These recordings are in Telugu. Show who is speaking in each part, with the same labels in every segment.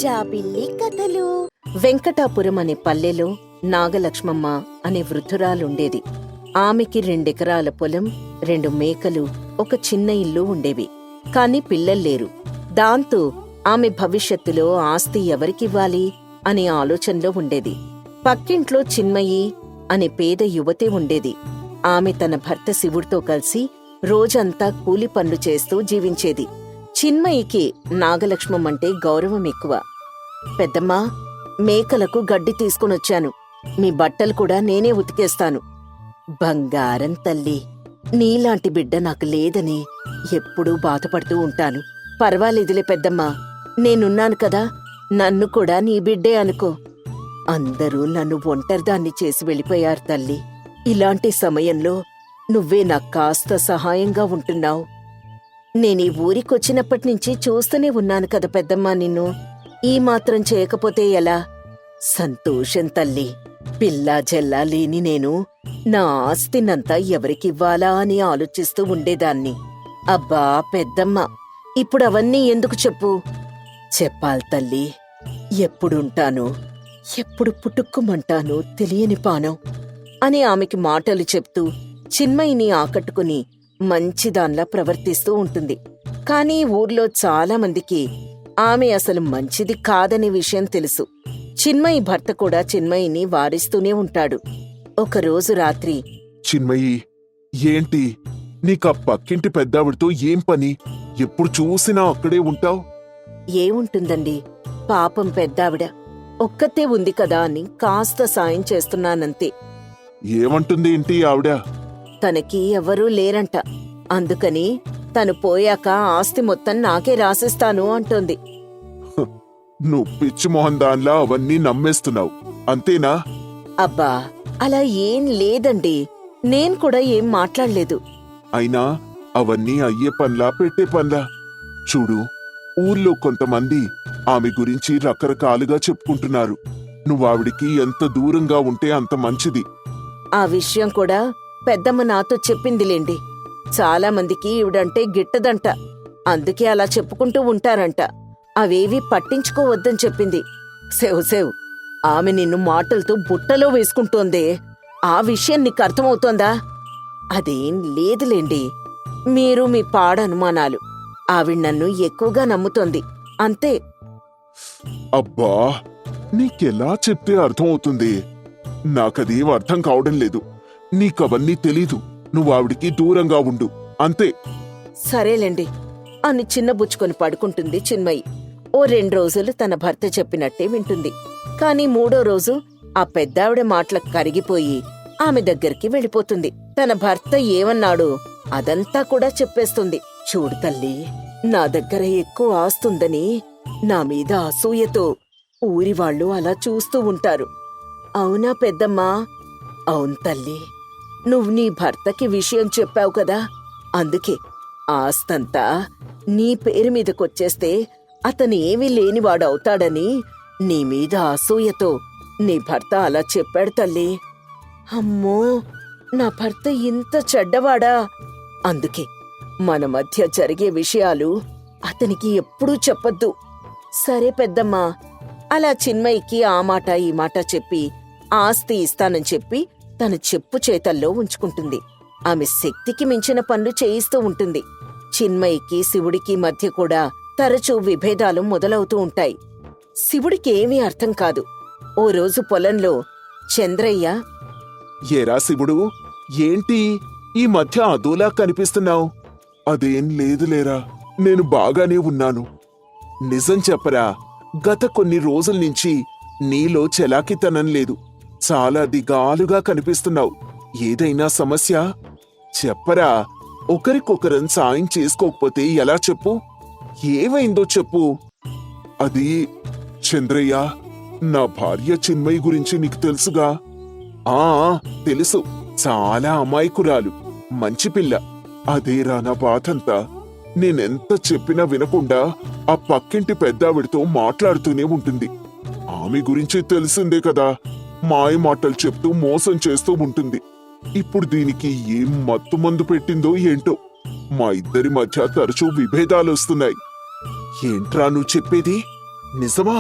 Speaker 1: జాబిల్లి కథలు. వెంకటాపురం అనే పల్లెలో నాగలక్ష్మమ్మ అనే వృద్ధురాలుండేది. ఆమెకి 2 ఎకరాల పొలం, 2 మేకలు, ఒక చిన్న ఇల్లు ఉండేవి. కాని పిల్లల్లేరు. దాంతో ఆమె భవిష్యత్తులో ఆస్తి ఎవరికివ్వాలి అనే ఆలోచనలో ఉండేది. పక్కింట్లో చిన్మయి అనే పేద యువతే ఉండేది. ఆమె తన భర్త శివుడితో కలిసి రోజంతా కూలి పనులు చేస్తూ జీవించేది. చిన్మయికి నాగలక్ష్మమ్మంటే గౌరవం ఎక్కువ. పెద్దమ్మా, మేకలకు గడ్డి తీసుకునొచ్చాను. మీ బట్టలు కూడా నేనే ఉతికేస్తాను. బంగారం తల్లి, నీలాంటి బిడ్డ నాకు లేదని ఎప్పుడూ బాధపడుతూ ఉంటాను. పర్వాలేదులే పెద్దమ్మా, నేనున్నాను కదా, నన్ను కూడా నీ బిడ్డే అనుకో. అందరూ నన్ను ఒంటరిదాన్ని చేసి వెళ్ళిపోయారు తల్లి. ఇలాంటి సమయంలో నువ్వే నాకు కాస్త సహాయంగా ఉంటున్నావు. నేనీ ఊరికొచ్చినప్పటినుంచి చూస్తూనే ఉన్నాను కదా పెద్దమ్మా నిన్ను. ఈ మాత్రం చేయకపోతే ఎలా? సంతోషం తల్లి. పిల్లా జల్లా లేని నేను నా ఆస్తినంతా ఎవరికివ్వాలా అని ఆలోచిస్తూ ఉండేదాన్ని. అబ్బా పెద్దమ్మ, ఇప్పుడవన్నీ ఎందుకు చెప్పు? చెప్పాలి తల్లి. ఎప్పుడుంటానో, ఎప్పుడు పుట్టుక్కుమంటానో తెలియని పానం అని ఆమెకి మాటలు చెప్తూ చిన్మయిని ఆకట్టుకుని మంచిదాన్లా ప్రవర్తిస్తూ ఉంటుంది. కానీ ఊర్లో చాలా మందికి ఆమె అసలు మంచిది కాదనే విషయం తెలుసు. చిన్మయి భర్త కూడా చిన్మయిని వారిస్తూనే ఉంటాడు. ఒకరోజు రాత్రి,
Speaker 2: చిన్మయి, ఏంటి నీకా పక్కింటి పెద్దావిడితో ఏం పని? ఎప్పుడు చూసినా అక్కడే ఉంటావు.
Speaker 1: ఏముంటుందండి, పాపం పెద్దావిడ ఒక్కతే ఉంది కదా అని కాస్త సాయం చేస్తున్నానంతే.
Speaker 2: ఏమంటుంది ఏంటి ఆవిడ?
Speaker 1: తనకి ఎవరూ లేరంట. అందుకని తను పోయాక ఆస్తి మొత్తం నాకే రాసిస్తాను అంటోంది.
Speaker 2: నువ్వు పిచ్చి మొహన్ దాన్లా అవన్నీ నమ్మేస్తున్నావు, అంతేనా?
Speaker 1: అబ్బా, అలా ఏం లేదండి. నేను కూడా ఏం మాట్లాడలేదు.
Speaker 2: అయినా అవన్నీ అయ్యే పన్లా పెట్టే పన్లా? చూడు, ఊర్లో కొంతమంది ఆమె గురించి రకరకాలుగా చెప్పుకుంటున్నారు. నువ్వావిడికి ఎంత దూరంగా ఉంటే అంత మంచిది.
Speaker 1: ఆ విషయం కూడా పెద్దమ్మ నాతో చెప్పిందిలేండి. చాలా మందికి ఈవిడంటే గిట్టదంట. అందుకే అలా చెప్పుకుంటూ ఉంటారంట. అవేవీ పట్టించుకోవద్దని చెప్పింది. సేవ్ ఆమె నిన్ను మాటలతో బుట్టలో వేసుకుంటోందే, ఆ విషయం నీకు అర్థమవుతోందా? అదేం లేదులేండి. మీరు మీ పాడనుమానాలు. ఆవిడ నన్ను ఎక్కువగా నమ్ముతోంది, అంతే.
Speaker 2: అబ్బా, నీకెలా చెప్తే అర్థమవుతుంది? నాకదేం అర్థం కావడం లేదు. నీకవన్నీ తెలీదు. నువ్వావిడికి దూరంగా ఉండు, అంతే.
Speaker 1: సరేలేండి అని చిన్నబుచ్చుకొని పడుకుంటుంది చిన్మయి. ఓ 2 రోజులు తన భర్త చెప్పినట్టే వింటుంది. కాని 3వ రోజు ఆ పెద్దావిడ మాటలకు కరిగిపోయి ఆమె దగ్గరికి వెళ్ళిపోతుంది. తన భర్త ఏమన్నాడు అదంతా కూడా చెప్పేస్తుంది. చూడు తల్లి, నా దగ్గర ఎక్కువ ఆస్తుందని నా మీద అసూయతో ఊరివాళ్లు అలా చూస్తూ ఉంటారు. అవునా పెద్దమ్మా? అవును తల్లి, నువ్వు నీ భర్తకి విషయం చెప్పావు కదా, అందుకే ఆస్తంతా నీ పేరు మీదకొచ్చేస్తే అతను ఏమీ లేనివాడవుతాడని నీ మీద అసూయతో నీ భర్త అలా చెప్పాడు తల్లి. అమ్మో, నా భర్త ఇంత చెడ్డవాడా? అందుకే మన మధ్య జరిగే విషయాలు అతనికి ఎప్పుడూ చెప్పొద్దు. సరే పెద్దమ్మా. అలా చిన్మయికి ఆ మాట ఈ మాట చెప్పి ఆస్తి ఇస్తానని చెప్పి తన చెప్పు చేతల్లో ఉంచుకుంటుంది. ఆమె శక్తికి మించిన పనులు చేయిస్తూ ఉంటుంది. చిన్మయికి శివుడికి మధ్య కూడా తరచూ విభేదాలు మొదలవుతూ ఉంటాయి. శివుడికి ఏమీ అర్థం కాదు. ఓ రోజు పొలంలో చంద్రయ్య,
Speaker 2: ఏరా శివుడు, ఏంటి ఈ మధ్య అదోలా కనిపిస్తున్నావు? అదేం లేదులేరా, నేను బాగానే ఉన్నాను. నిజం చెప్పరా, గత కొన్ని రోజుల నుంచి నీలో చలాకితనం లేదు. చాలా దిగాలుగా కనిపిస్తున్నావు. ఏదైనా సమస్య? చెప్పరా. ఒకరికొకరం సాయం చేసుకోకపోతే ఎలా చెప్పు? ఏమైందో చెప్పు. అది చంద్రయ్య, నా భార్య చిన్మయి గురించి నీకు తెలుసుగా? ఆ తెలుసు. చాలా అమాయకురాలు, మంచి పిల్ల. అదేరా నా బాధంతా. నేనెంత చెప్పినా వినకుండా ఆ పక్కింటి పెద్దావిడితో మాట్లాడుతూనే ఉంటుంది. ఆమె గురించి తెలిసిందే కదా, మాయ మాటలు చెప్తూ మోసం చేస్తూ ఉంటుంది. ఇప్పుడు దీనికి ఏం మత్తుమందు పెట్టిందో ఏంటో, మా ఇద్దరి మధ్య తరచూ విభేదాలొస్తున్నాయి. ఏంట్రా నువ్వు చెప్పేది? నిజమా?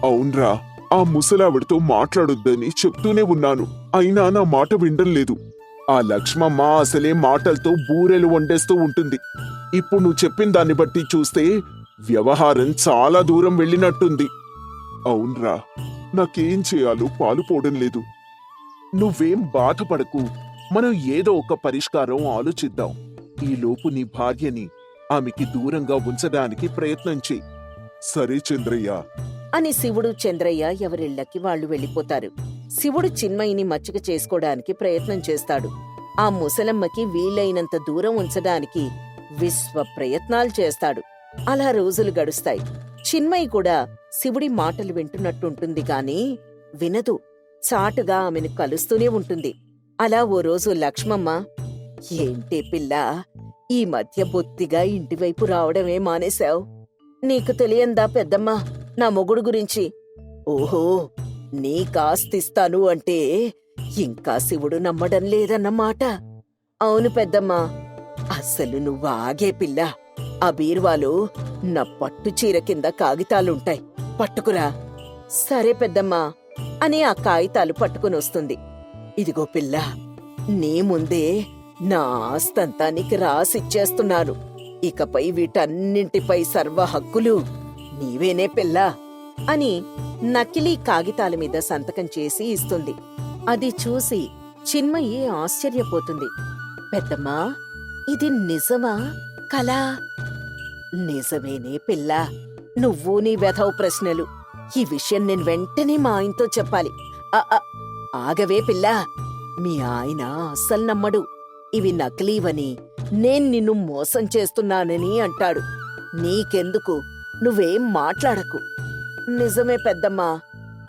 Speaker 2: అవునరా, ఆ ముసలావిడతో మాట్లాడొద్దని చెప్తూనే ఉన్నాను. అయినా నా మాట వినడం లేదు. ఆ లక్ష్మమ్మ అసలే మాటలతో బూరెలు వండేస్తూ ఉంటుంది. ఇప్పుడు నువ్వు చెప్పిన దాన్ని బట్టి చూస్తే వ్యవహారం చాలా దూరం వెళ్ళినట్టుంది. అవునరా, నాకేం చేయాలో పాలుపోవడం లేదు. నువ్వేం బాధపడకు, మనం ఏదో ఒక పరిష్కారం ఆలోచిద్దాం. ఈలోపు నీ భార్యని ఆమెకి దూరంగా ఉంచడానికి ప్రయత్నం చెయ్యి. సరే చంద్రయ్య
Speaker 1: అని శివుడు చంద్రయ్య ఎవరిళ్లకి వాళ్ళు వెళ్ళిపోతారు. శివుడు చిన్మయిని మచ్చిక చేసుకోవడానికి ప్రయత్నం చేస్తాడు. ఆ ముసలమ్మకి వీలైనంత దూరం ఉంచడానికి విశ్వ ప్రయత్నాలు చేస్తాడు. అలా రోజులు గడుస్తాయి. చిన్మయి కూడా శివుడి మాటలు వింటున్నట్టుంటుంది గాని వినదు. చాటుగా ఆమెను కలుస్తూనే ఉంటుంది. అలా ఓ రోజు లక్ష్మమ్మ, ఏంటి పిల్ల, ఈ మధ్య బొత్తిగా ఇంటివైపు రావడమే మానేశావు? నీకు తెలియందా పెద్దమ్మా నా మొగుడు గురించి? ఓహో, నీకాస్తిస్తాను అంటే ఇంకా శివుడు నమ్మడం లేదన్నమాట. అవును పెద్దమ్మా, అస్సలు నువ్వు ఆగే పిల్ల. ఆ బీరువాలో నా పట్టు చీర కింద కాగితాలుంటాయి, పట్టుకురా. సరే పెద్దమ్మా అని ఆ కాగితాలు పట్టుకునొస్తుంది. ఇదిగో పిల్ల, నీ ముందే నా ఆస్తంతా నీకు రాసిచ్చేస్తున్నాను. ఇకపై వీటన్నింటిపై సర్వ హక్కులు నీవేనే పిల్లా అని నకిలీ కాగితాల మీద సంతకం చేసి ఇస్తుంది. అది చూసి చిన్మయి ఆశ్చర్యపోతుంది. పెద్దమ్మా, ఇది నిజమా కలా? నిజమేనే పిల్లా, నువ్వు నీ వెధవ ప్రశ్నలు. ఈ విషయం నేను వెంటనే మా ఆయనతో చెప్పాలి. ఆగవే పిల్లా, మీ ఆయన అస్సలు నమ్మడు. ఇవి నకిలీవని, నేను నిన్ను మోసం చేస్తున్నానని అంటాడు. నీకెందుకు, నువ్వేం మాట్లాడకు. నిజమే పెద్దమ్మా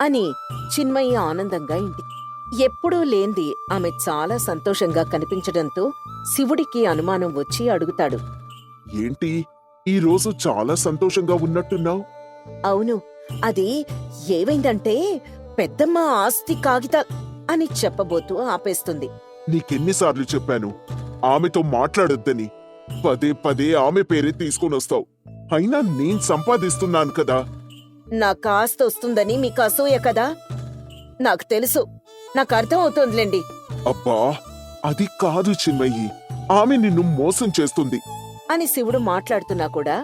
Speaker 1: అని చిన్మయి ఆనందంగా ఇంటికి. ఎప్పుడూ లేంది ఆమె చాలా సంతోషంగా కనిపించడంతో శివుడికి అనుమానం వచ్చి అడుగుతాడు.
Speaker 2: ఏంటి, ఈ రోజు చాలా సంతోషంగా ఉన్నట్టున్నావు?
Speaker 1: అవును, అది ఏవైందంటే పెద్దమ్మ ఆస్తి కాగితా అని చెప్పబోతూ ఆపేస్తుంది.
Speaker 2: నీకెన్నిసార్లు చెప్పాను ఆమెతో మాట్లాడొద్దని? పదే పదే ఆమె పేరే తీసుకొనొస్తావు. అయినా నేను సంపాదిస్తున్నాను కదా.
Speaker 1: నాకు ఆస్తి వస్తుందని మీకు అసూయ కదా? నాకు తెలుసు, నాకు అర్థం అవుతోందిలేండి.
Speaker 2: అబ్బా, అది కాదు చిన్మయ్యి, ఆమె నిన్ను మోసం చేస్తుంది
Speaker 1: అని శివుడు మాట్లాడుతున్నా కూడా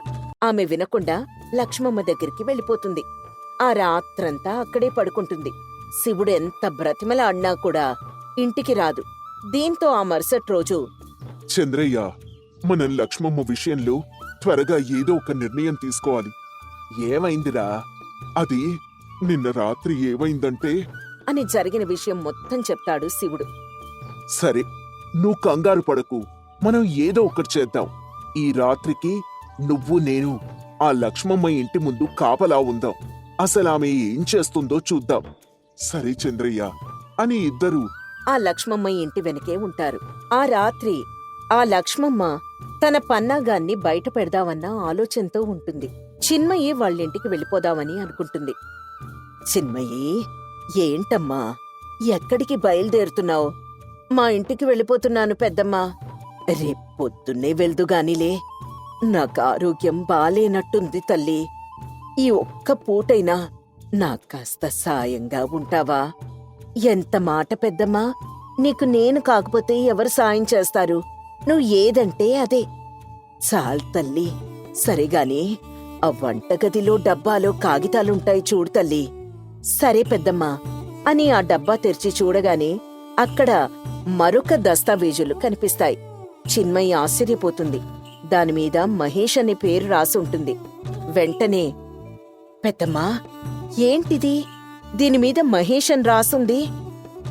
Speaker 1: ఆమె వినకుండా లక్ష్మమ్మ దగ్గరికి వెళ్ళిపోతుంది. ఆ రాత్రంతా అక్కడే పడుకుంటుంది. శివుడు ఎంత బ్రతిమలాడినా కూడా ఇంటికి రాదు. దీంతో ఆ మరుసటి రోజు,
Speaker 2: చంద్రయ్య, మనం లక్ష్మమ్మ విషయంలో త్వరగా ఏదో ఒక నిర్ణయం తీసుకోవాలి. ఏమైందిరా? అది నిన్న రాత్రి ఏమైందంటే
Speaker 1: అని జరిగిన విషయం మొత్తం చెప్తాడు శివుడు.
Speaker 2: సరే, నువ్వు కంగారు పడకు, మనం ఏదో ఒకటి చేద్దాం. ఈ రాత్రికి నువ్వు నేను ఆ లక్ష్మమ్మ ఇంటి ముందు కాపలా ఉందాం. అసలు ఆమె ఏం చేస్తుందో చూద్దాం. సరే చంద్రయ్య అని ఇద్దరూ
Speaker 1: ఆ లక్ష్మమ్మ ఇంటి వెనకే ఉంటారు. ఆ రాత్రి ఆ లక్ష్మమ్మ తన పన్నాగాన్ని బయట పెడదామన్న ఆలోచనతో ఉంటుంది. చిన్మయి వాళ్ళింటికి వెళ్ళిపోదామని అనుకుంటుంది. చిన్మయి, ఏంటమ్మా, ఎక్కడికి బయలుదేరుతున్నావు? మా ఇంటికి వెళ్ళిపోతున్నాను పెద్దమ్మా. రేపొద్దున్నే వెళ్దుగానిలే. నాకు ఆరోగ్యం బాలేనట్టుంది తల్లి. ఈ ఒక్క పూటైనా నాకాస్త సాయంగా ఉంటావా? ఎంత మాట పెద్దమ్మా, నీకు నేను కాకపోతే ఎవరు సాయం చేస్తారు? నువ్వు ఏదంటే అదే. చాలు తల్లి. సరేగాని ఆ వంటగదిలో డబ్బాలో కాగితాలుంటాయి చూడు తల్లి. సరే పెద్దమ్మా అని ఆ డబ్బా తెరిచి చూడగానే అక్కడ మరొక దస్తావేజులు కనిపిస్తాయి. చిన్మయి ఆశ్చర్యపోతుంది. దానిమీద మహేష్ అనే పేరు రాసుంటుంది. వెంటనే, పెద్దమ్మా, ఏంటిది? దీనిమీద మహేష్ అని రాసుంది.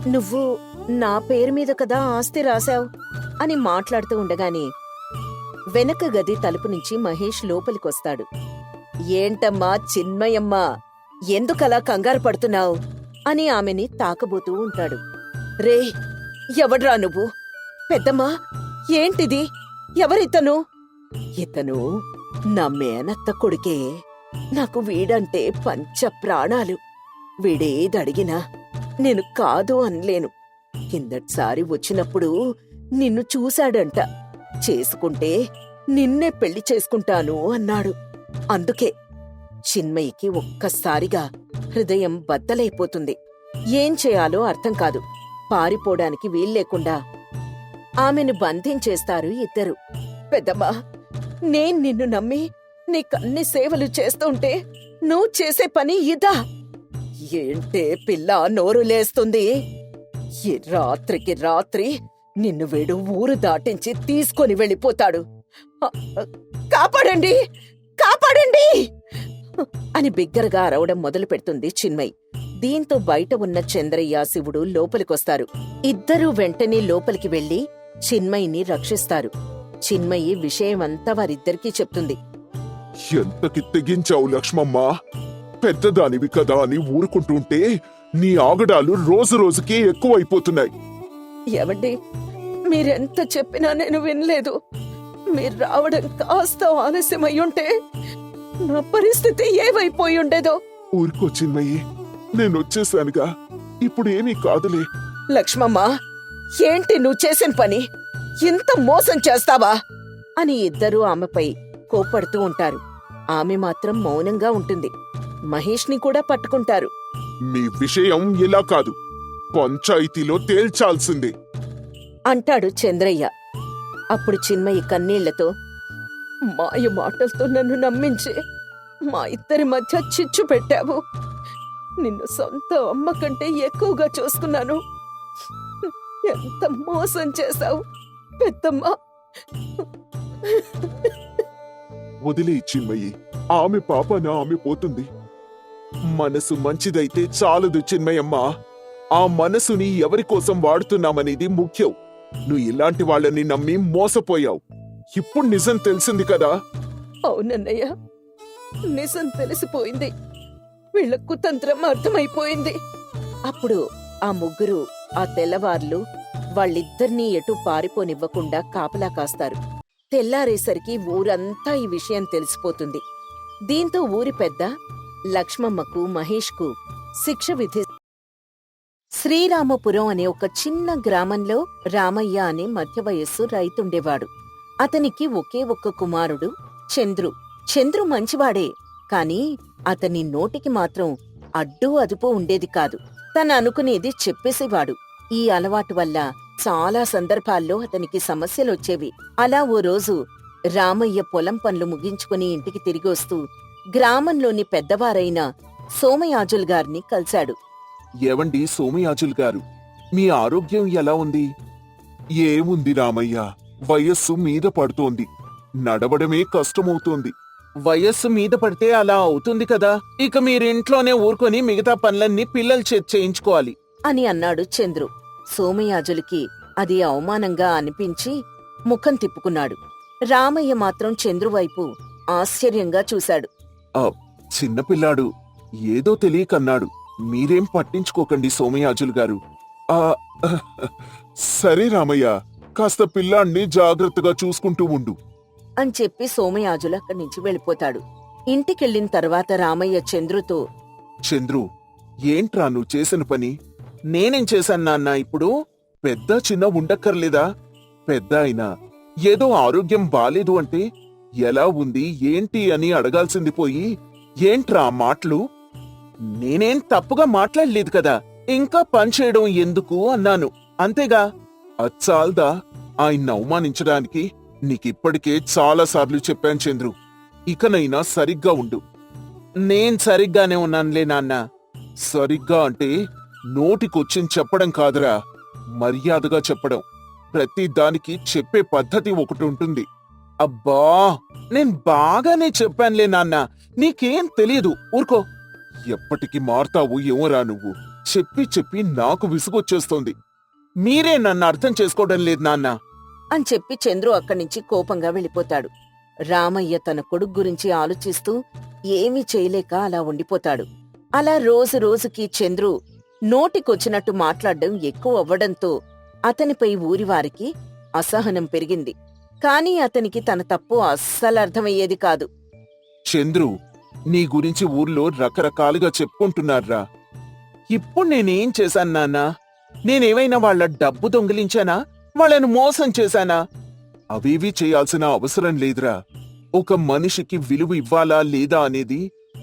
Speaker 1: నువ్వు నా పేరు మీద కదా ఆస్తి రాశావు అని మాట్లాడుతూ ఉండగానే వెనక గది తలుపు నుంచి మహేష్ లోపలికొస్తాడు. ఏంటమ్మా చిన్మయమ్మా, ఎందుకలా కంగారు పడుతున్నావు అని ఆమెని తాకబోతూ ఉంటాడు. రే, ఎవడ్రా నువ్వు? పెద్దమ్మా, ఏంటిది? ఎవరితను? ఇతను నా మేనత్త కొడుకే. నాకు వీడంటే పంచ ప్రాణాలు. వీడేదడిగినా నేను కాదు అనలేను. కిందటిసారి వచ్చినప్పుడు నిన్ను చూశాడంట. చేసుకుంటే నిన్నే పెళ్లి చేసుకుంటాను అన్నాడు. అందుకే చిన్మయికి ఒక్కసారిగా హృదయం బద్దలైపోతుంది. ఏం చేయాలో అర్థం కాదు. పారిపోవడానికి వీల్లేకుండా ఆమెను బంధించేస్తారు ఇద్దరు. పెద్దమ్మా, నేను నిన్ను నమ్మి నీకన్ని సేవలు చేస్తుంటే నువ్వు చేసే పని ఇదా? ఏంటే పిల్ల నోరు లేస్తుంది? ఈ రాత్రికి రాత్రి నిన్ను వీడు ఊరు దాటించి తీసుకొని వెళ్ళిపోతాడు. కాపాడండి, కాపాడండి అని బిగ్గరగా అరవడం మొదలు పెడుతుంది చిన్మయి. దీంతో బయట ఉన్న చంద్రయ్య, శివుడు లోపలికొస్తారు. ఇద్దరూ వెంటనే లోపలికి వెళ్లి చిన్మయిని రక్షిస్తారు. చిన్మయి విషయమంతా వారిద్దరికీ చెప్తుంది.
Speaker 2: ఎంతకి తెగించావు లక్ష్మమ్మ? పెద్దదానివి కదా అని ఊరుకుంటుంటే నీ ఆగడాలు రోజు రోజుకి ఎక్కువైపోతున్నాయి.
Speaker 1: ఏవండి, మీరెంత చెప్పినా నేను వినలేదు. మీరు రావడం కాస్త ఆలస్యమయ్యుంటే నా పరిస్థితి ఏమైపోయి ఉండేదో.
Speaker 2: ఊరుకో చిన్మయ్యి, నేనొచ్చేశానుగా, ఇప్పుడు ఏమీ కాదులే.
Speaker 1: లక్ష్మమ్మ, ఏంటి నువ్వు చేసిన పని? ఇంత మోసం చేస్తావా అని ఇద్దరూ ఆమెపై కోపడుతూ ఉంటారు. ఆమె మాత్రం మౌనంగా ఉంటుంది. మహేష్ని కూడా పట్టుకుంటారు.
Speaker 2: మీ విషయం ఇలా కాదు, పంచాయతీలో తేల్చాల్సిందే
Speaker 1: అంటాడు చంద్రయ్య. అప్పుడు చిన్మయి కన్నీళ్లతో, మాయ మాటలతో నన్ను నమ్మించి మా ఇద్దరి మధ్య చిచ్చు పెట్టావు. నిన్ను సొంత అమ్మ కంటే ఎక్కువగా చూసుకున్నాను. ఎంత మోసం చేశావు పెద్దమ్మా.
Speaker 2: వదిలే చిన్మయ్యి, ఆమె పాపన ఆమె పోతుంది. మనసు మంచిదైతే చాలదు చిన్మయమ్మ. ఆ మనసుని ఎవరికోసం వాడుతున్నామనేది ముఖ్యం. నువ్వు ఇలాంటి వాళ్ళని నమ్మి మోసపోయావు. ఇప్పుడు నిజం తెలిసింది కదా.
Speaker 1: అవునన్నయ్య, నిజం తెలిసిపోయింది. వీళ్ళ కుతంత్రం అర్థమైపోయింది. అప్పుడు ఆ ముగ్గురు ఆ తెల్లవార్లు వాళ్ళిద్దరినీ ఎటూ పారిపోనివ్వకుండా కాపలా కాస్తారు. తెల్లారేసరికి ఊరంతా ఈ విషయం తెలిసిపోతుంది. దీంతో ఊరి పెద్ద లక్ష్మమ్మకు, మహేష్కు శిక్ష విధి. శ్రీరామపురం అనే ఒక చిన్న గ్రామంలో రామయ్య అనే మధ్య వయస్సు రైతుండేవాడు. అతనికి ఒకే ఒక్క కుమారుడు చంద్రు. చంద్రు మంచివాడే, కాని అతని నోటికి మాత్రం అడ్డూ అదుపో ఉండేది కాదు. తను అనుకునేది చెప్పేసేవాడు. ఈ అలవాటు వల్ల చాలా సందర్భాల్లో అతనికి సమస్యలొచ్చేవి. అలా ఓ రోజు రామయ్య పొలం పనులు ముగించుకుని ఇంటికి తిరిగి వస్తూ గ్రామంలోని పెద్దవారైన సోమయాజుల్ గారిని కలిశాడు.
Speaker 2: ఏవండి సోమయాజుల్ గారు, మీ ఆరోగ్యం ఎలా ఉంది? ఏముంది రామయ్య, వయస్సు మీద పడుతోంది. నడవడమే కష్టమవుతోంది.
Speaker 3: వయస్సు మీద పడితే అలా అవుతుంది కదా. ఇక మీరింట్లోనే ఊరుకొని మిగతా పనులన్నీ పిల్లల చేతి చేయించుకోవాలి
Speaker 1: అని అన్నాడు చంద్రు. సోమయాజులకి అది అవమానంగా అనిపించి ముఖం తిప్పుకున్నాడు. రామయ్య మాత్రం చంద్రువైపు ఆశ్చర్యంగా చూశాడు.
Speaker 2: చిన్నపిల్లాడు ఏదో తెలియకన్నాడు. మీరేం పట్టించుకోకండి సోమయాజులు గారు. ఆ సరే రామయ్య, కాస్త పిల్లాణ్ణి జాగ్రత్తగా చూసుకుంటూ ఉండు
Speaker 1: అని చెప్పి సోమయాజులు అక్కడి నుంచి వెళ్ళిపోతాడు. ఇంటికెళ్ళిన తర్వాత రామయ్య చంద్రుతో,
Speaker 2: చంద్రు, ఏంట్రా నువ్వు చేసిన పని?
Speaker 3: నేనేం చేశాను నాన్న? ఇప్పుడు
Speaker 2: పెద్ద చిన్న ఉండక్కర్లేదా? పెద్ద అయినా ఏదో ఆరోగ్యం బాలేదు అంటే ఎలా ఉంది ఏంటి అని అడగాల్సింది పోయి ఏంట్రా ఆ మాటలు?
Speaker 3: నేనేం తప్పుగా మాట్లాడలేదు కదా. ఇంకా పని చేయడం ఎందుకు అన్నాను, అంతేగా.
Speaker 2: అచ్చాల్దా ఆయన్ని అవమానించడానికి? నీకిప్పటికే చాలాసార్లు చెప్పాను చంద్రు, ఇకనైనా సరిగ్గా ఉండు.
Speaker 3: నేను సరిగ్గానే ఉన్నానులే నాన్న.
Speaker 2: సరిగ్గా అంటే నోటికొచ్చింది చెప్పడం కాదురా, మర్యాదగా చెప్పడం. ప్రతి దానికి చెప్పే పద్ధతి ఒకటి ఉంటుంది.
Speaker 3: అబ్బా, నేను బాగానే చెప్పానులే నాన్న, నీకేం తెలియదు, ఊరుకో.
Speaker 2: ఎప్పటికి మారతావు ఏమోరా నువ్వు. చెప్పి చెప్పి నాకు విసుగొచ్చేస్తోంది.
Speaker 3: మీరే నన్ను అర్థం చేసుకోవడం లేదు నాన్న
Speaker 1: అని చెప్పి చంద్రు అక్కడి నుంచి కోపంగా వెళ్ళిపోతాడు. రామయ్య తన కొడుకు గురించి ఆలోచిస్తూ ఏమీ చేయలేక అలా ఉండిపోతాడు. అలా రోజు రోజుకి చంద్రు నోటికొచ్చినట్టు మాట్లాడడం ఎక్కువ అవ్వడంతో అతనిపై ఊరివారికి అసహనం పెరిగింది. కాని అతనికి తన తప్పు అస్సలర్థమయ్యేది కాదు.
Speaker 2: చంద్రు, నీ గురించి ఊర్లో రకరకాలుగా చెప్పుకుంటున్నారా.
Speaker 3: ఇప్పుడు నేనేం చేశాను నాన్న? నేనేమైనా వాళ్ళ డబ్బు దొంగిలించానా? వాళ్ళను మోసం చేశానా?
Speaker 2: అవేవీ చేయాల్సిన అవసరం లేదురా. ఒక మనిషికి విలువ ఇవ్వాలా లేదా అనేది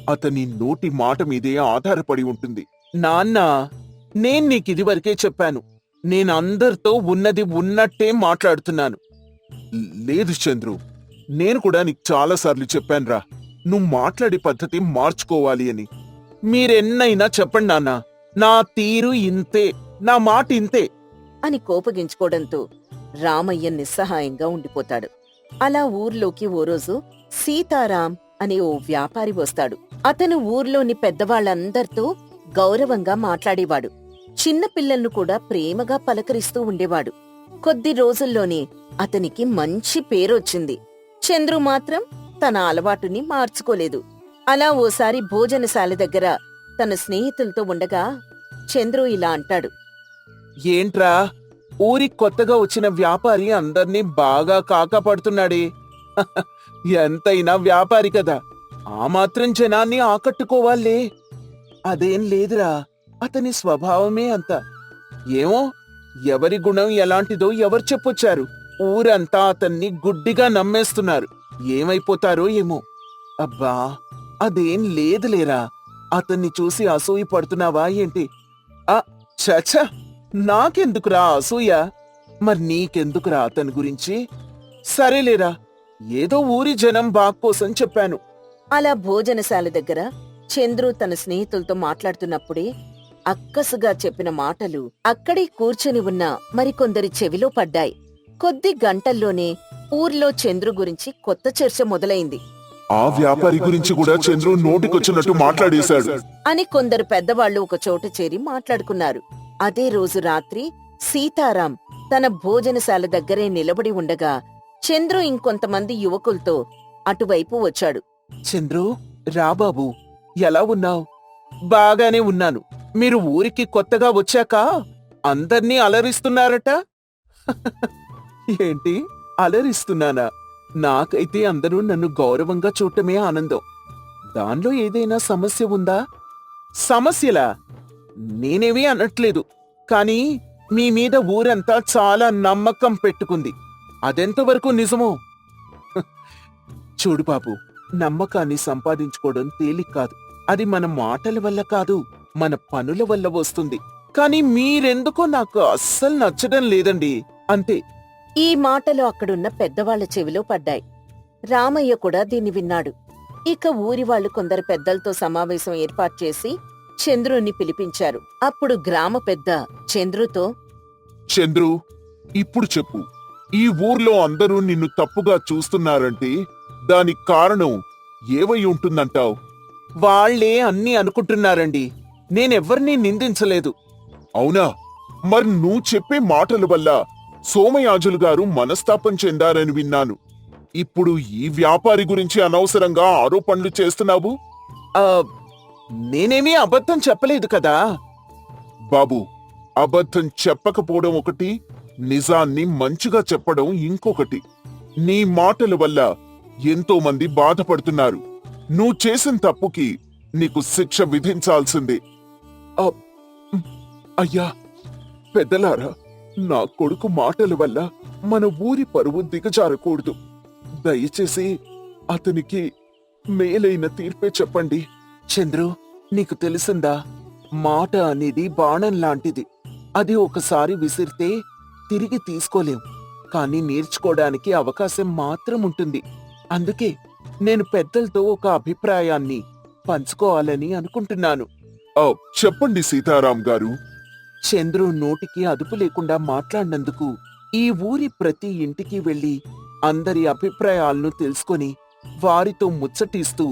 Speaker 3: అతని నోటి మాట మీదే ఆధారపడి ఉంటుంది. నాన్నా, నేను నీకిదివరకే చెప్పాను. నేనందరితో ఉన్నది ఉన్నట్టే మాట్లాడుతున్నాను. లేదు చంద్రు, నేను కూడా నీకు చాలాసార్లు చెప్పానురా, నువ్వు మాట్లాడే పద్ధతి మార్చుకోవాలి అని. మీరెన్నైనా చెప్పండి నాన్నా, నా తీరు ఇంతే, నా మాట ఇంతే
Speaker 1: అని కోపగించుకోవడంతో రామయ్య నిస్సహాయంగా ఉండిపోతాడు. అలా ఊర్లోకి ఓ రోజు సీతారాం అనే ఓ వ్యాపారి వస్తాడు. అతను ఊర్లోని పెద్దవాళ్లందరితో గౌరవంగా మాట్లాడేవాడు. చిన్నపిల్లలను కూడా ప్రేమగా పలకరిస్తూ ఉండేవాడు. కొద్ది రోజుల్లోనే అతనికి మంచి పేరొచ్చింది. చంద్రు మాత్రం తన అలవాటుని మార్చుకోలేదు. అలా ఓసారి భోజనశాల దగ్గర తన స్నేహితులతో ఉండగా చంద్రు ఇలా అంటాడు.
Speaker 3: ఏంట్రా, ఊరికి కొత్తగా వచ్చిన వ్యాపారి అందర్నీ బాగా కాకాపడుతున్నాడే. ఎంతైనా వ్యాపారి కదా, ఆ మాత్రం జనాన్ని ఆకట్టుకోవాలే. అదేం లేదురా, అతని స్వభావమే అంత. ఏమో, ఎవరి గుణం ఎలాంటిదో ఎవరు చెప్పొచ్చారు. ఊరంతా అతన్ని గుడ్డిగా నమ్మేస్తున్నారు. ఏమైపోతారో ఏమో. అబ్బా, అదేం లేదులేరా, అతన్ని చూసి అసూయ పడుతున్నావా ఏంటి? చచ, నాకెందుకురా అసూయ? మరి నీకెందుకురా అతని గురించి? సరేలేరా, ఏదో ఊరి జనం బాక్కోసం చెప్పాను.
Speaker 1: అలా భోజనశాల దగ్గర చంద్రు తన స్నేహితులతో మాట్లాడుతున్నప్పుడే అక్కసుగా చెప్పిన మాటలు అక్కడే కూర్చొని ఉన్న మరికొందరి చెవిలో పడ్డాయి. కొద్ది గంటల్లోనే ఊర్లో చంద్రు గురించి కొత్త చర్చ మొదలైంది.
Speaker 2: ఆ వ్యాపారి గురించి కూడా చంద్రు నోటికొచ్చినట్టు మాట్లాడేశాడు
Speaker 1: అని కొందరు పెద్దవాళ్లు ఒక చోట చేరి మాట్లాడుకున్నారు. అదే రోజు రాత్రి సీతారాం తన భోజనశాల దగ్గరే నిలబడి ఉండగా చంద్రు ఇంకొంతమంది యువకులతో అటువైపు వచ్చాడు.
Speaker 3: చంద్రు, రాబాబు, ఎలా ఉన్నావ్? బాగానే ఉన్నాను. మీరు ఊరికి కొత్తగా వచ్చాక అందర్నీ అలరిస్తున్నారట. ఏంటి, అలరిస్తున్నానా? నాకైతే అందరూ నన్ను గౌరవంగా చూడటమే ఆనందం. దానిలో ఏదైనా సమస్య ఉందా? సమస్యలా? నేనేమీ అనట్లేదు. కాని మీ మీద ఊరంతా చాలా నమ్మకం పెట్టుకుంది. అదెంతవరకు నిజమో? చూడు బాబు, నమ్మకాన్ని సంపాదించుకోవడం తేలిక కాదు. అది మన మాటల వల్ల కాదు, మన పనుల వల్ల వస్తుంది. కాని మీరెందుకో నాకు అస్సలు నచ్చడం లేదండి, అంతే.
Speaker 1: ఈ మాటలు అక్కడున్న పెద్దవాళ్ల చెవిలో పడ్డాయి. రామయ్య కూడా దీన్ని విన్నాడు. ఇక ఊరివాళ్లు కొందరు పెద్దలతో సమావేశం ఏర్పాటు చేసి చంద్రుని పిలిపించారు. అప్పుడు గ్రామ పెద్ద చంద్రుతో,
Speaker 2: చంద్రు, ఇప్పుడు చెప్పు, ఈ ఊర్లో అందరూ నిన్ను తప్పుగా చూస్తున్నారంటే దానికి కారణం ఏవై ఉంటుందంటావు?
Speaker 3: వాళ్లే అన్నీ అనుకుంటున్నారండి. నేనెవ్వరినీ నిందించలేదు.
Speaker 2: అవునా? మరి నువ్వు చెప్పే మాటల వల్ల సోమయాజులు గారు మనస్తాపం చెందారని విన్నాను. ఇప్పుడు ఈ వ్యాపారి గురించి అనవసరంగా ఆరోపణలు చేస్తున్నావు.
Speaker 3: నేనేమీ అబద్ధం చెప్పలేదు కదా
Speaker 2: బాబు. అబద్ధం చెప్పకపోవడం ఒకటి, నిజాన్ని మంచిగా చెప్పడం ఇంకొకటి. నీ మాటల వల్ల ఎంతో మంది బాధపడుతున్నారు. నువ్వు చేసిన తప్పుకి నీకు శిక్ష విధించాల్సిందే. అయ్యా పెద్దలారా, నా కొడుకు మాటల వల్ల మన ఊరి పరువు దిగజారకూడదు. దయచేసి అతనికి మేలైన తీర్పే చెప్పండి.
Speaker 3: చంద్రు, నీకు తెలిసిందా, మాట అనేది బాణం లాంటిది. అది ఒకసారి విసిరితే తిరిగి తీసుకోలేం. కానీ నేర్చుకోవడానికి అవకాశం మాత్రం ఉంటుంది. అందుకే నేను పెద్దలతో ఒక అభిప్రాయాన్ని పంచుకోవాలని అనుకుంటున్నాను.
Speaker 2: చెప్పండి సీతారాం గారు.
Speaker 3: చంద్రు నోటికి అదుపు లేకుండా మాట్లాడినందుకు ఈ ఊరి ప్రతి ఇంటికి వెళ్లి అందరి అభిప్రాయాలను తెలుసుకొని వారితో ముచ్చటిస్తూ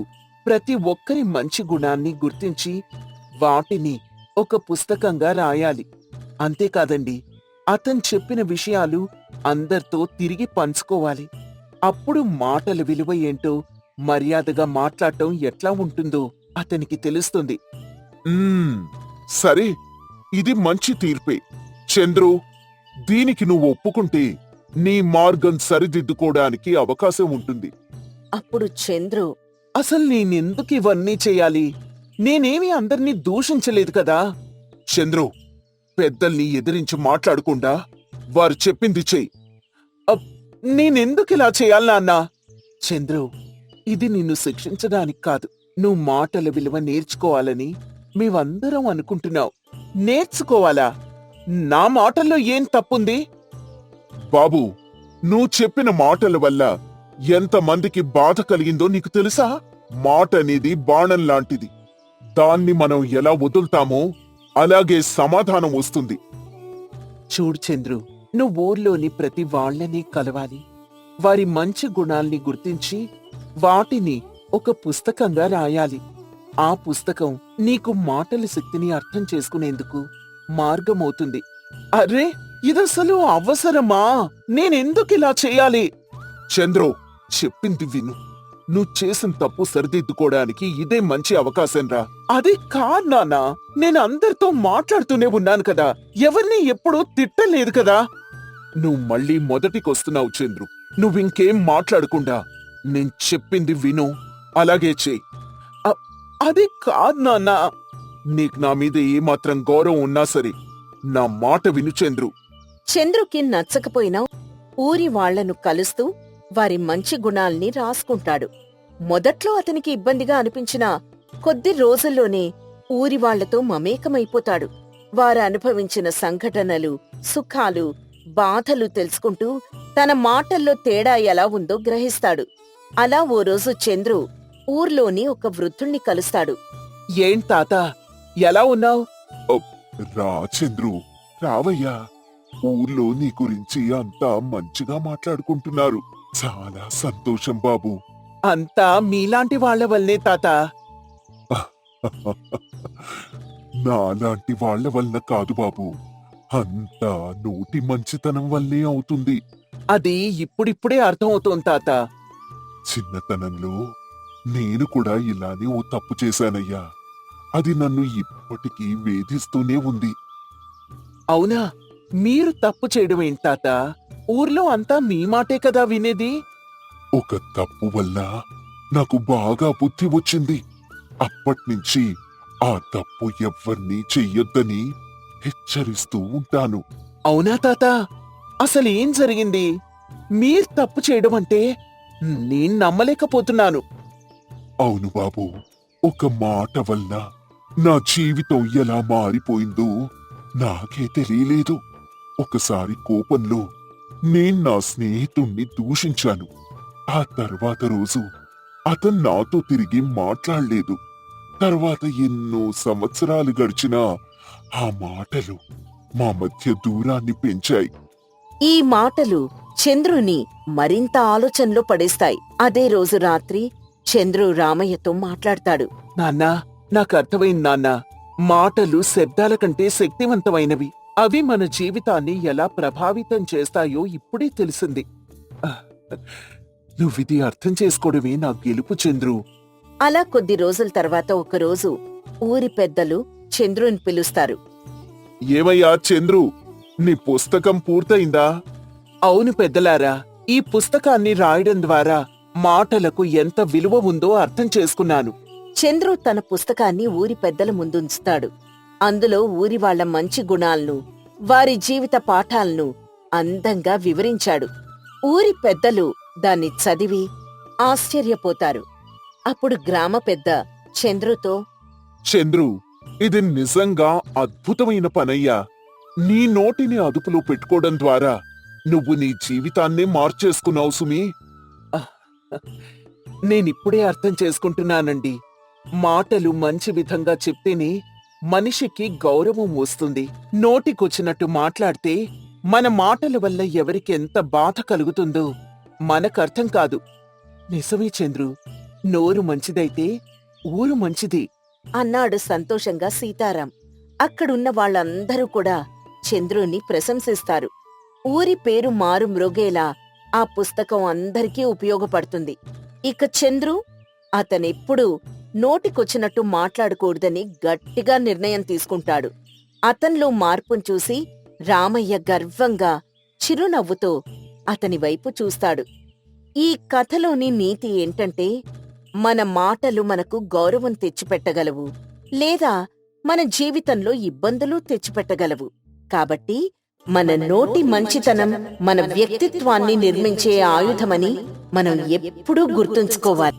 Speaker 3: ప్రతి ఒక్కరి మంచి గుణాన్ని గుర్తించి వాటిని ఒక పుస్తకంగా రాయాలి. అంతేకాదండి, అతను చెప్పిన విషయాలు అందరితో తిరిగి పంచుకోవాలి. అప్పుడు మాటల విలువ ఏంటో, మర్యాదగా మాట్లాడటం ఎట్లా ఉంటుందో అతనికి తెలుస్తుంది.
Speaker 2: సరే, ఇది మంచి తీర్పే. చంద్రు, దీనికి నువ్వు ఒప్పుకుంటే నీ మార్గం సరిదిద్దుకోవడానికి అవకాశం ఉంటుంది.
Speaker 1: అప్పుడు చంద్రు,
Speaker 3: అసలు నేనెందుకు ఇవన్నీ చెయ్యాలి? నేనేమీ అందర్నీ దూషించలేదు కదా.
Speaker 2: చంద్రు, పెద్దల్ని ఎదిరించి మాట్లాడకుండా వారు చెప్పింది చెయ్యి.
Speaker 3: నేనెందుకిలా చేయాలన్నా? చంద్రు, ఇది నిన్ను శిక్షించడానికి కాదు, నువ్వు మాటల విలువ నేర్చుకోవాలని మేమందరం అనుకుంటున్నావు. నేర్చుకోవాలా? నా మాటల్లో ఏం తప్పుంది?
Speaker 2: బాబు, నువ్వు చెప్పిన మాటల వల్ల ఎంతమందికి బాధ కలిగిందో నీకు తెలుసా? మాట అనేది బాణం లాంటిది. దాన్ని మనం ఎలా వదులుతామో అలాగే సమాధానం వస్తుంది.
Speaker 3: చూడు చంద్రు, నువ్వు ఊర్లోని ప్రతి వాళ్ళని కలవాలి. వారి మంచి గుణాల్ని గుర్తించి వాటిని ఒక పుస్తకంగా రాయాలి. ఆ పుస్తకం నీకు మాటల శక్తిని అర్థం చేసుకునేందుకు మార్గమవుతుంది. అరే, ఇదసలు అవసరమా? నేనెందుకిలా చేయాలి?
Speaker 2: చంద్రు, చెప్పింది విను. నువ్వు చేసిన తప్పు సరిదిద్దుకోవడానికి ఇదే మంచి అవకాశం రా.
Speaker 3: అది కాదు నాన్నా, నేను అందరితో మాట్లాడుతూనే ఉన్నాను కదా, ఎవరిని ఎప్పుడూ తిట్టలేదు కదా.
Speaker 2: నువ్వు మళ్ళీ మొదటికొస్తున్నావు చంద్రు. నువ్వింకేం మాట్లాడకుండా నేను చెప్పింది విను, అలాగే చెయ్యి.
Speaker 3: అది కాదు నాన్నా.
Speaker 2: నీకు నా మీద ఏమాత్రం గౌరవం ఉన్నా సరే నా మాట విను చంద్రు.
Speaker 1: చంద్రుకి నచ్చకపోయినా ఊరి వాళ్లను కలుస్తూ వారి మంచి గుణాల్ని రాసుకుంటాడు. మొదట్లో అతనికి ఇబ్బందిగా అనిపించినా కొద్ది రోజుల్లోనే ఊరి వాళ్లతో మమేకమైపోతాడు. వారు అనుభవించిన సంఘటనలు, సుఖాలు, బాధలు తెలుసుకుంటూ తన మాటల్లో తేడా ఎలా ఉందో గ్రహిస్తాడు. అలా ఓ రోజు చంద్రు ఊర్లోని ఒక వృద్ధుణ్ణి కలుస్తాడు.
Speaker 3: ఏం తాత, ఎలా ఉన్నావు?
Speaker 2: రా చంద్రు, రావయ్యా. ఊర్లో నీ గురించి అంతా మంచిగా మాట్లాడుకుంటున్నారు. చాలా సంతోషం బాబు.
Speaker 3: అంతా మీలాంటి వాళ్ల వల్లే తాత.
Speaker 2: నాలాంటి వాళ్ల వల్ల కాదు బాబు, అంతా నోటి మంచితనం వల్లే అవుతుంది.
Speaker 3: అది ఇప్పుడిప్పుడే అర్థమవుతోంది తాత.
Speaker 2: చిన్నతనంలో నేను కూడా ఇలానే ఓ తప్పు చేశానయ్యా. అది నన్ను ఇప్పటికీ వేధిస్తూనే ఉంది.
Speaker 3: అవునా? మీరు తప్పు చేయడం ఏంటి తాత? ఊర్లో అంతా మీ మాటే కదా వినేది.
Speaker 2: ఒక తప్పు వల్ల నాకు బాగా బుద్ధి వచ్చింది. అప్పట్నుంచి ఆ తప్పు ఎవ్వర్నీ చెయ్యొద్దని హెచ్చరిస్తూ ఉంటాను.
Speaker 3: అవునా తాత? అసలేం జరిగింది? మీరు తప్పు చేయడం అంటే నేను నమ్మలేకపోతున్నాను.
Speaker 2: అవును బాబు, ఒక మాట వల్ల నా జీవితం ఎలా మారిపోయిందో నాకే తెలియలేదు. ఒకసారి కోపంలో నేను నా స్నేహితుణ్ణి దూషించాను. ఆ తర్వాత రోజు అతను నాతో తిరిగి మాట్లాడలేదు. తర్వాత ఎన్నో సంవత్సరాలు గడిచినా ఆ మాటలు మా మధ్య దూరాన్ని పెంచాయి.
Speaker 1: ఈ మాటలు చంద్రుని మరింత ఆలోచనలో పడేస్తాయి. అదే రోజు రాత్రి చంద్రు రామయ్యతో మాట్లాడతాడు.
Speaker 3: నాన్నా, నాకు అర్థమైంది నాన్నా. మాటలు శబ్దాల కంటే శక్తివంతమైనవి. అవి మన జీవితాన్ని ఎలా ప్రభావితం చేస్తాయో ఇప్పుడే తెలిసింది. నువ్విది అర్థం చేసుకోవడమే నా గెలుపు చంద్రు.
Speaker 1: అలా కొద్ది రోజుల తర్వాత ఒకరోజు ఊరి పెద్దలు చంద్రుని పిలుస్తారు.
Speaker 2: ఏమయ్యా చంద్రు, నీ పుస్తకం పూర్తయిందా?
Speaker 3: అవును పెద్దలారా, ఈ పుస్తకాన్ని రాయడం ద్వారా మాటలకు ఎంత విలువ ఉందో అర్థం చేసుకున్నాను.
Speaker 1: చంద్రు తన పుస్తకాన్ని ఊరి పెద్దల ముందుంచుతాడు. అందులో ఊరి వాళ్ల మంచి గుణాలను, వారి జీవిత పాఠాలను అందంగా వివరించాడు. ఊరి పెద్దలు దాన్ని చదివి ఆశ్చర్యపోతారు. అప్పుడు గ్రామ పెద్ద చంద్రుతో,
Speaker 2: చంద్రు, ఇది నిజంగా అద్భుతమైన పనయ్యా. నీ నోటిని అదుపులో పెట్టుకోవడం ద్వారా నువ్వు నీ జీవితాన్నే మార్చేసుకున్నావు సుమీ.
Speaker 3: నేనిప్పుడే అర్థం చేసుకుంటున్నానండి. మాటలు మంచి విధంగా చెప్తేనే మనిషికి గౌరవం వస్తుంది. నోటికొచ్చినట్టు మాట్లాడితే మన మాటల వల్ల ఎవరికి ఎంత బాధ కలుగుతుందో మనకర్థం కాదు. నిజమే చంద్రు, నోరు మంచిదైతే ఊరు మంచిది
Speaker 1: అన్నాడు సంతోషంగా సీతారాం. అక్కడున్న వాళ్ళందరూ కూడా చంద్రుని ప్రశంసిస్తారు. ఊరి పేరు మారు మ్రోగేలా ఆ పుస్తకం అందరికీ ఉపయోగపడుతుంది. ఇక చంద్రు అతనెప్పుడూ నోటికొచ్చినట్టు మాట్లాడకూడదని గట్టిగా నిర్ణయం తీసుకుంటాడు. అతన్లో మార్పును చూసి రామయ్య గర్వంగా చిరునవ్వుతో అతని వైపు చూస్తాడు. ఈ కథలోని నీతి ఏంటంటే, మన మాటలు మనకు గౌరవం తెచ్చిపెట్టగలవు, లేదా మన జీవితంలో ఇబ్బందులు తెచ్చిపెట్టగలవు. కాబట్టి మన నోటి మంచితనం మన వ్యక్తిత్వాన్ని నిర్మించే ఆయుధమని మనం ఎప్పుడూ గుర్తుంచుకోవాలి.